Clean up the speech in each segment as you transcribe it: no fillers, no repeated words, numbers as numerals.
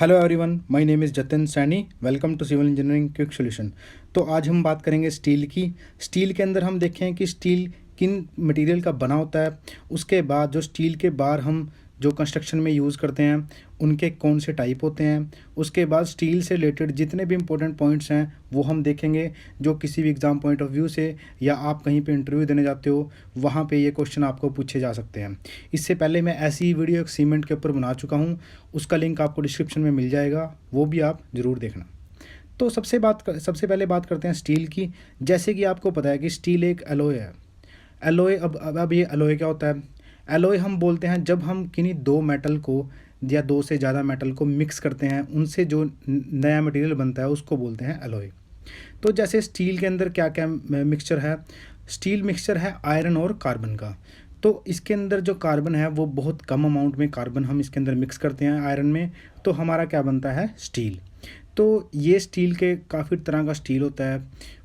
Hello everyone, my name is Jatin Saini. Welcome to civil engineering quick solution. तो आज हम बात करेंगे स्टील की। स्टील के अंदर हम देखें कि स्टील किन मटेरियल का बना होता है। उसके बाद जो स्टील के बार हम जो कंस्ट्रक्शन में यूज़ करते हैं उनके कौन से टाइप होते हैं। उसके बाद स्टील से रिलेटेड जितने भी इंपॉर्टेंट पॉइंट्स हैं वो हम देखेंगे, जो किसी भी एग्ज़ाम पॉइंट ऑफ व्यू से या आप कहीं पे इंटरव्यू देने जाते हो वहाँ पे ये क्वेश्चन आपको पूछे जा सकते हैं। इससे पहले मैं ऐसी ही वीडियो एक सीमेंट के ऊपर बना चुका हूँ, उसका लिंक आपको डिस्क्रिप्शन में मिल जाएगा, वो भी आप ज़रूर देखना। तो सबसे पहले बात करते हैं स्टील की। जैसे कि आपको पता है कि स्टील एक एलॉय है। एलॉय अब ये एलॉय क्या होता है? एलॉय हम बोलते हैं जब हम किन्हीं दो मेटल को या दो से ज़्यादा मेटल को मिक्स करते हैं, उनसे जो नया मटेरियल बनता है उसको बोलते हैं एलॉय। तो जैसे स्टील के अंदर क्या क्या मिक्सचर है? स्टील मिक्सचर है आयरन और कार्बन का। तो इसके अंदर जो कार्बन है वो बहुत कम अमाउंट में कार्बन हम इसके अंदर मिक्स करते हैं आयरन में, तो हमारा क्या बनता है? स्टील। तो ये स्टील के काफ़ी तरह का स्टील होता है।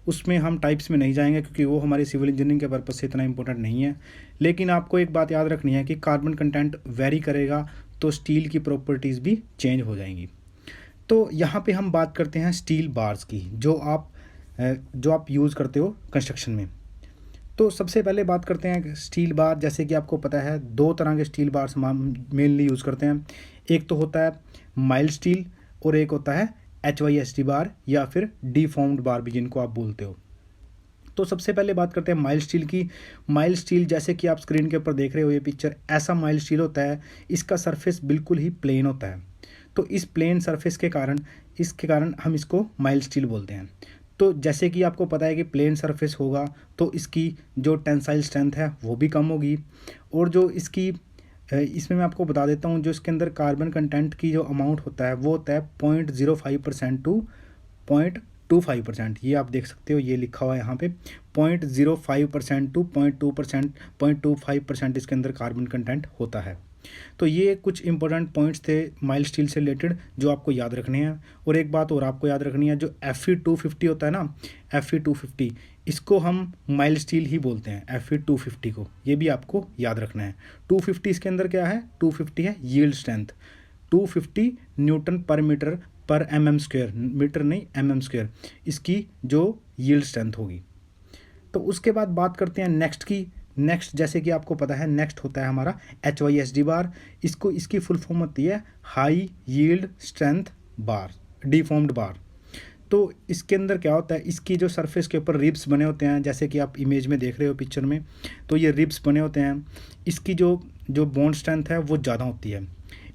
उसमें हम टाइप्स में नहीं जाएंगे क्योंकि वो हमारी सिविल इंजीनियरिंग के पर्पज़ से इतना इंपॉर्टेंट नहीं है। लेकिन आपको एक बात याद रखनी है कि कार्बन कंटेंट वेरी करेगा तो स्टील की प्रॉपर्टीज़ भी चेंज हो जाएंगी। तो यहाँ पे हम बात करते हैं स्टील बार्स की, जो आप यूज़ करते हो कंस्ट्रक्शन में। तो सबसे पहले बात करते हैं स्टील बार। जैसे कि आपको पता है दो तरह के स्टील बार्स मेनली यूज़ करते हैं। एक तो होता है माइल्ड स्टील और एक होता है HYSD बार या फिर डीफॉर्म्ड बार भी जिनको आप बोलते हो। तो सबसे पहले बात करते हैं माइल्ड स्टील की। माइल्ड स्टील जैसे कि आप स्क्रीन के ऊपर देख रहे हो ये पिक्चर, ऐसा माइल्ड स्टील होता है। इसका सरफेस बिल्कुल ही प्लेन होता है। तो इस प्लेन सरफेस के कारण हम इसको माइल्ड स्टील बोलते हैं। तो जैसे कि आपको पता है कि प्लेन सरफेस होगा तो इसकी जो टेंसाइल स्ट्रेंथ है वो भी कम होगी। और जो इसमें मैं आपको बता देता हूँ, जो इसके अंदर कार्बन कंटेंट की जो अमाउंट होता है वो होता है 0.05% टू 0.25%। ये आप देख सकते हो, ये लिखा हुआ है यहाँ पे 0.05% टू 0.2%, 0.25% इसके अंदर कार्बन कंटेंट होता है। तो ये कुछ इंपॉर्टेंट पॉइंट्स थे माइल्ड स्टील से रिलेटेड जो आपको याद रखने हैं। और एक बात और आपको याद रखनी है, जो Fe250 होता है ना, Fe250 इसको हम माइल्ड स्टील ही बोलते हैं, Fe250 को। ये भी आपको याद रखना है। 250 इसके अंदर क्या है? 250 है यील्ड स्ट्रेंथ, 250 न्यूटन पर मीटर पर mm², मीटर नहीं mm², इसकी जो यील्ड स्ट्रेंथ होगी। तो उसके बाद बात करते हैं नेक्स्ट की। नेक्स्ट जैसे कि आपको पता है नेक्स्ट होता है हमारा HYSD बार। इसकी फुल फॉर्म होती है हाई यील्ड स्ट्रेंथ बार, डीफॉर्म्ड बार। तो इसके अंदर क्या होता है, इसकी जो सरफेस के ऊपर रिब्स बने होते हैं, जैसे कि आप इमेज में देख रहे हो पिक्चर में, तो ये रिब्स बने होते हैं। इसकी जो जो बॉन्ड स्ट्रेंथ है वो ज़्यादा होती है।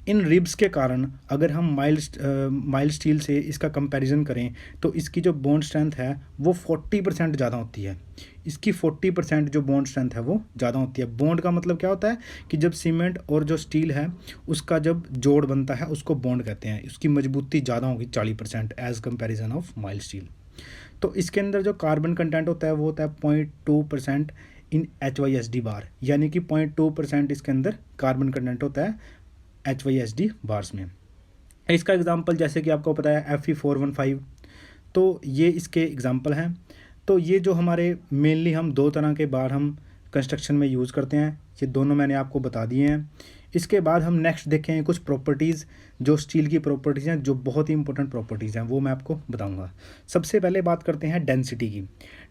इन रिब्स के कारण अगर हम माइल्ड स्टील से इसका कंपैरिजन करें तो इसकी जो बॉन्ड स्ट्रेंथ है वो 40% ज़्यादा होती है। इसकी 40% जो बॉन्ड स्ट्रेंथ है वो ज़्यादा होती है। बॉन्ड का मतलब क्या होता है कि जब सीमेंट और जो स्टील है उसका जब जोड़ बनता है उसको बॉन्ड कहते हैं। उसकी मजबूती ज़्यादा होगी 40% as comparison of mild steel. तो इसके अंदर जो कार्बन कंटेंट होता है वो होता है 0.2% इन HYSD बार, यानी कि 0.2% इसके अंदर कार्बन कंटेंट होता है HYSD बार्स में। इसका एग्जांपल जैसे कि आपको पता है Fe415, तो ये इसके एग्जांपल हैं। तो ये जो हमारे मेनली हम दो तरह के बार हम कंस्ट्रक्शन में यूज़ करते हैं, ये दोनों मैंने आपको बता दिए हैं। इसके बाद हम नेक्स्ट देखें कुछ प्रॉपर्टीज़, जो स्टील की प्रॉपर्टीज़ हैं, जो बहुत ही इंपॉर्टेंट प्रॉपर्टीज़ हैं, वो मैं आपको बताऊंगा। सबसे पहले बात करते हैं डेंसिटी की।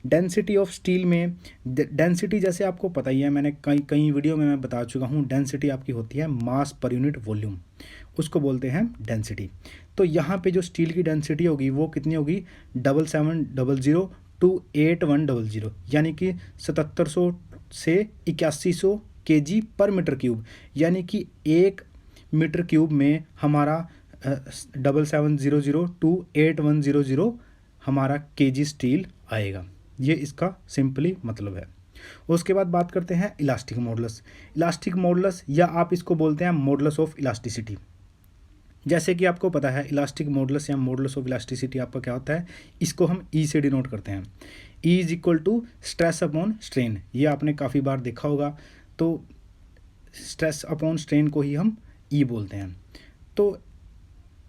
डेंसिटी ऑफ स्टील में डेंसिटी जैसे आपको पता ही है, मैंने कई कई वीडियो में मैं बता चुका हूँ, डेंसिटी आपकी होती है मास पर यूनिट वॉल्यूम, उसको बोलते हैं डेंसिटी। तो यहाँ पे जो स्टील की डेंसिटी होगी वो कितनी होगी? 7700 टू 8100, यानी कि 7700 से 8100 kg पर मीटर क्यूब, यानी कि 1 मीटर क्यूब में हमारा 7700 टू 8100 हमारा kg स्टील आएगा। ये इसका सिंपली मतलब है। उसके बाद बात करते हैं इलास्टिक मॉडुलस। इलास्टिक मॉडुलस या आप इसको बोलते हैं मॉडुलस ऑफ इलास्टिसिटी। जैसे कि आपको पता है इलास्टिक मॉडुलस या मॉडुलस ऑफ इलास्टिसिटी आपका क्या होता है, इसको हम ई से डिनोट करते हैं। E is equal to stress upon strain, ये आपने काफ़ी बार देखा होगा। तो स्ट्रेस अपॉन स्ट्रेन को ही हम ई बोलते हैं। तो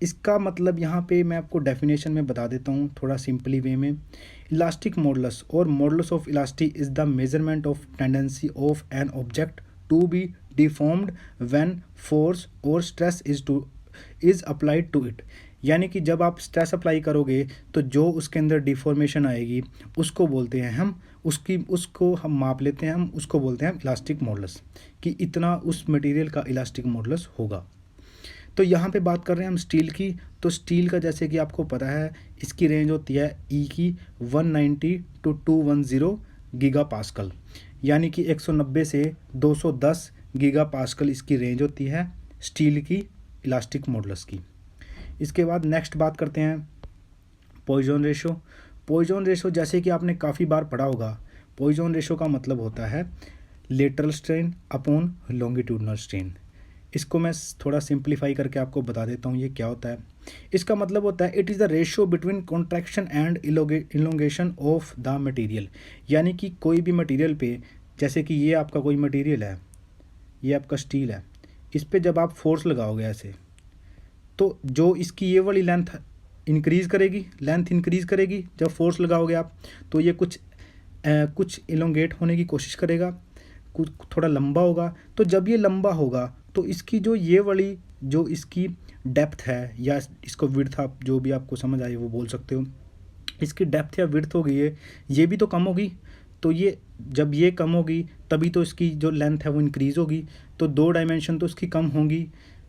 इसका मतलब यहाँ पे मैं आपको डेफिनेशन में बता देता हूँ थोड़ा सिंपली वे में। इलास्टिक मॉडुलस और modulus of elasticity is the measurement of tendency of an object to be deformed when force और stress is to is applied to it, यानी कि जब आप स्ट्रेस अप्लाई करोगे तो जो उसके अंदर डिफॉर्मेशन आएगी उसको बोलते हैं हम, उसको हम माप लेते हैं, हम उसको बोलते हैं इलास्टिक मॉडुलस, कि इतना उस मटेरियल का इलास्टिक मॉडुलस होगा। तो यहाँ पे बात कर रहे हैं हम स्टील की। तो स्टील का जैसे कि आपको पता है इसकी रेंज होती है ई की 190 टू 210 गीगा पास्कल, यानी कि 190 से 210 गीगा पास्कल इसकी रेंज होती है स्टील की इलास्टिक मॉडुलस की। इसके बाद नेक्स्ट बात करते हैं पॉइजन रेशो। पॉइजन रेशो जैसे कि आपने काफ़ी बार पढ़ा होगा, पॉइजन रेशो का मतलब होता है lateral strain upon longitudinal strain. इसको मैं थोड़ा सिंप्लीफाई करके आपको बता देता हूँ ये क्या होता है। इसका मतलब होता है it is the ratio between contraction and elongation of the material, यानी कि कोई भी मटेरियल पे, जैसे कि ये आपका कोई मटेरियल है, ये आपका स्टील है, इस पर जब आप फोर्स लगाओगे ऐसे, तो जो इसकी ये वाली लेंथ इंक्रीज़ करेगी जब फोर्स लगाओगे आप, तो ये कुछ इलोंगेट होने की कोशिश करेगा, कुछ थोड़ा लंबा होगा। तो जब ये लंबा होगा तो इसकी जो ये वाली जो इसकी डेप्थ है, या इसको विड्थ, आप जो भी आपको समझ आए वो बोल सकते हो, इसकी डेप्थ या विड्थ होगी ये भी तो कम होगी। तो ये जब ये कम होगी तभी तो इसकी जो लेंथ है वो इंक्रीज़ होगी, तो 2 डायमेंशन तो इसकी कम होंगी,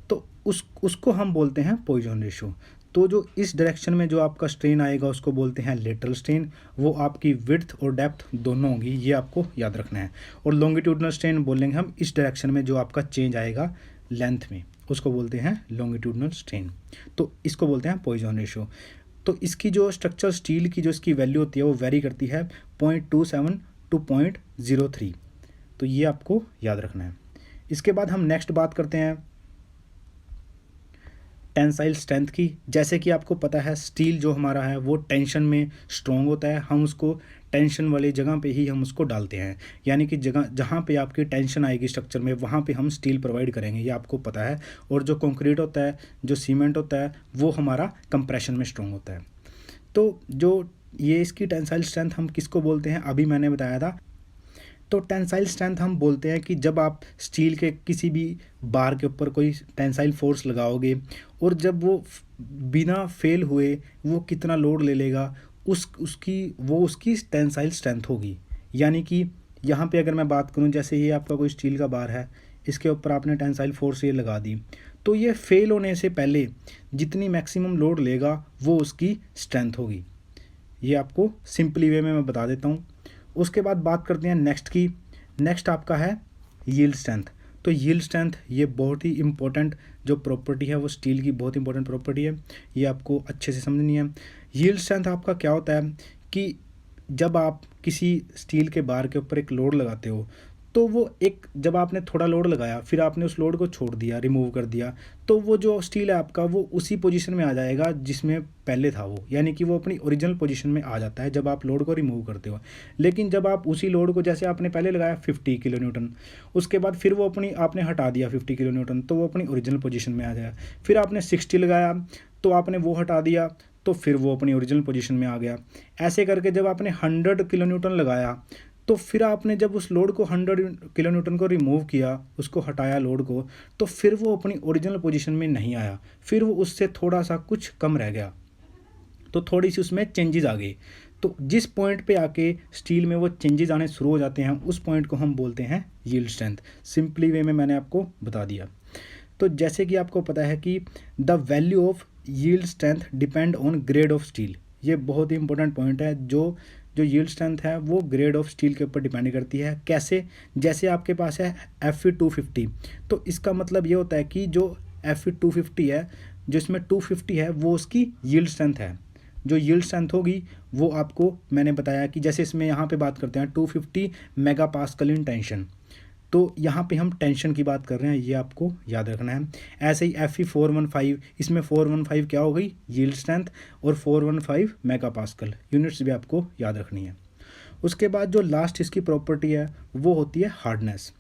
तो उसको हम बोलते हैं पॉइजन रेशो। तो जो इस डायरेक्शन में जो आपका स्ट्रेन आएगा उसको बोलते हैं लेटरल स्ट्रेन, वो आपकी विड्थ और डेप्थ दोनों होगी, ये आपको याद रखना है। और लॉन्गिट्यूडनल स्ट्रेन बोलेंगे हम इस डायरेक्शन में जो आपका चेंज आएगा लेंथ में, उसको बोलते हैं लॉन्गिट्यूडनल स्ट्रेन। तो इसको बोलते हैं पॉइजन रेशो। तो इसकी जो स्ट्रक्चर स्टील की जो इसकी वैल्यू होती है वो वेरी करती है 0.27 टू 0.03, तो ये आपको याद रखना है। इसके बाद हम नेक्स्ट बात करते हैं टेंसाइल स्ट्रेंथ की। जैसे कि आपको पता है स्टील जो हमारा है वो टेंशन में स्ट्रॉन्ग होता है, हम उसको टेंशन वाली जगह पे ही हम उसको डालते हैं, यानी कि जगह जहाँ पे आपकी टेंशन आएगी स्ट्रक्चर में वहाँ पे हम स्टील प्रोवाइड करेंगे, ये आपको पता है। और जो कंक्रीट होता है, जो सीमेंट होता है, वो हमारा कंप्रेशन में स्ट्रॉन्ग होता है। तो जो ये इसकी टेंसाइल स्ट्रेंथ हम किसको बोलते हैं, अभी मैंने बताया था। तो टेंसाइल स्ट्रेंथ हम बोलते हैं कि जब आप स्टील के किसी भी बार के ऊपर कोई टेंसाइल फोर्स लगाओगे और जब वो बिना फेल हुए वो कितना लोड ले लेगा, उसकी टेंसाइल स्ट्रेंथ होगी। यानी कि यहाँ पे अगर मैं बात करूँ, जैसे ये आपका कोई स्टील का बार है, इसके ऊपर आपने टेंसाइल फोर्स ये लगा दी, तो ये फेल होने से पहले जितनी मैक्सिमम लोड लेगा वो उसकी स्ट्रेंथ होगी। ये आपको सिंपली वे में मैं बता देता हूँ। उसके बाद बात करते हैं नेक्स्ट की। नेक्स्ट आपका है यील्ड स्ट्रेंथ। तो यील्ड स्ट्रेंथ ये बहुत ही इंपॉर्टेंट जो प्रॉपर्टी है वो स्टील की बहुत इंपॉर्टेंट प्रॉपर्टी है, ये आपको अच्छे से समझनी है। यील्ड स्ट्रेंथ आपका क्या होता है कि जब आप किसी स्टील के बार के ऊपर एक लोड लगाते हो, तो वो एक जब आपने थोड़ा लोड लगाया फिर आपने उस लोड को छोड़ दिया, रिमूव कर दिया, तो वो जो स्टील है आपका वो उसी पोजीशन में आ जाएगा जिसमें पहले था वो, यानी कि वो अपनी ओरिजिनल पोजीशन में आ जाता है जब आप लोड को रिमूव करते हो। लेकिन जब आप उसी लोड को, जैसे आपने पहले लगाया 50 किलो न्यूटन, उसके बाद फिर वो आपने हटा दिया 50 किलो न्यूटन, तो वो अपनी ओरिजिनल पोजीशन में आ जाएगा। फिर आपने 60 लगाया तो आपने वो हटा दिया, तो फिर वो अपनी ओरिजिनल पोजीशन में आ गया। ऐसे करके जब आपने 100 किलो न्यूटन लगाया, तो फिर आपने जब उस लोड को 100 किलो न्यूटन को रिमूव किया, उसको हटाया लोड को, तो फिर वो अपनी ओरिजिनल पोजीशन में नहीं आया, फिर वो उससे थोड़ा सा कुछ कम रह गया, तो थोड़ी सी उसमें चेंजेस आ गई। तो जिस पॉइंट पे आके स्टील में वो चेंजेस आने शुरू हो जाते हैं उस पॉइंट को हम बोलते हैं यील्ड स्ट्रेंथ। सिंपली वे में मैंने आपको बता दिया। तो जैसे कि आपको पता है कि the value of yield strength depend on grade of steel, ये बहुत ही इंपॉर्टेंट पॉइंट है। जो यील्ड स्ट्रेंथ है वो ग्रेड ऑफ स्टील के ऊपर डिपेंड करती है। कैसे? जैसे आपके पास है Fe250, तो इसका मतलब ये होता है कि जो Fe250 है, जो इसमें 250 है, वो उसकी यील्ड स्ट्रेंथ है। जो यील्ड स्ट्रेंथ होगी वो आपको मैंने बताया कि जैसे इसमें यहाँ पे बात करते हैं 250 मेगा पास्कल इन टेंशन, तो यहाँ पे हम टेंशन की बात कर रहे हैं, ये आपको याद रखना है। ऐसे ही Fe415, इसमें 415 क्या हो गई? यील्ड स्ट्रेंथ, और 415 मेगा पास्कल, यूनिट्स भी आपको याद रखनी है। उसके बाद जो लास्ट इसकी प्रॉपर्टी है वो होती है हार्डनेस।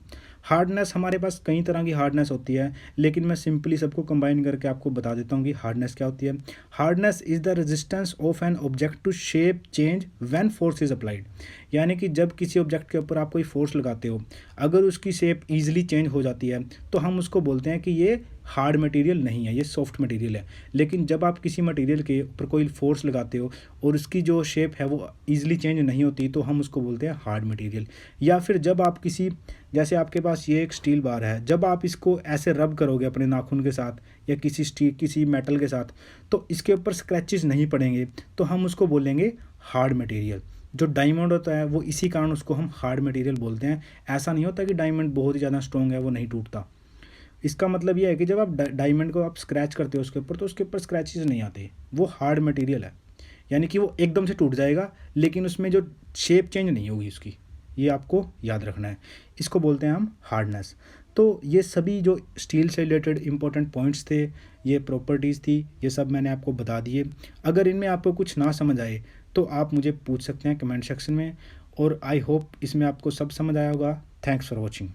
हार्डनेस हमारे पास कई तरह की हार्डनेस होती है, लेकिन मैं सिंपली सबको कंबाइन करके आपको बता देता हूँ कि हार्डनेस क्या होती है। Hardness is the resistance of an object to shape change when force is applied, यानी कि जब किसी ऑब्जेक्ट के ऊपर आप कोई फोर्स लगाते हो, अगर उसकी शेप ईजिली चेंज हो जाती है तो हम उसको बोलते हैं कि ये हार्ड मटेरियल नहीं है, ये सॉफ्ट मटेरियल है। लेकिन जब आप किसी मटेरियल के ऊपर कोई फोर्स लगाते हो और उसकी जो शेप है वो ईजिली चेंज नहीं होती, तो हम उसको बोलते हैं हार्ड मटेरियल। या फिर जब आप किसी, जैसे आपके पास ये एक स्टील बार है, जब आप इसको ऐसे रब करोगे अपने नाखून के साथ या किसी मेटल के साथ, तो इसके ऊपर स्क्रैचेस नहीं पड़ेंगे, तो हम उसको बोलेंगे हार्ड मटेरियल। जो डायमंड होता है वो इसी कारण उसको हम हार्ड मटेरियल बोलते हैं। ऐसा नहीं होता कि डायमंड बहुत ही ज़्यादा स्ट्रॉन्ग है, वो नहीं टूटता। इसका मतलब ये है कि जब आप डायमंड को आप स्क्रैच करते हो उसके ऊपर, तो उसके ऊपर स्क्रैचेस नहीं आते, वो हार्ड मटेरियल है। यानी कि वो एकदम से टूट जाएगा लेकिन उसमें जो शेप चेंज नहीं होगी उसकी, ये आपको याद रखना है। इसको बोलते हैं हम हार्डनेस। तो ये सभी जो स्टील से रिलेटेड इंपॉर्टेंट पॉइंट्स थे, ये प्रॉपर्टीज़ थी, ये सब मैंने आपको बता दिए। अगर इनमें आपको कुछ ना समझ आए तो आप मुझे पूछ सकते हैं कमेंट सेक्शन में, और आई होप इसमें आपको सब समझ आया होगा। Thanks for watching.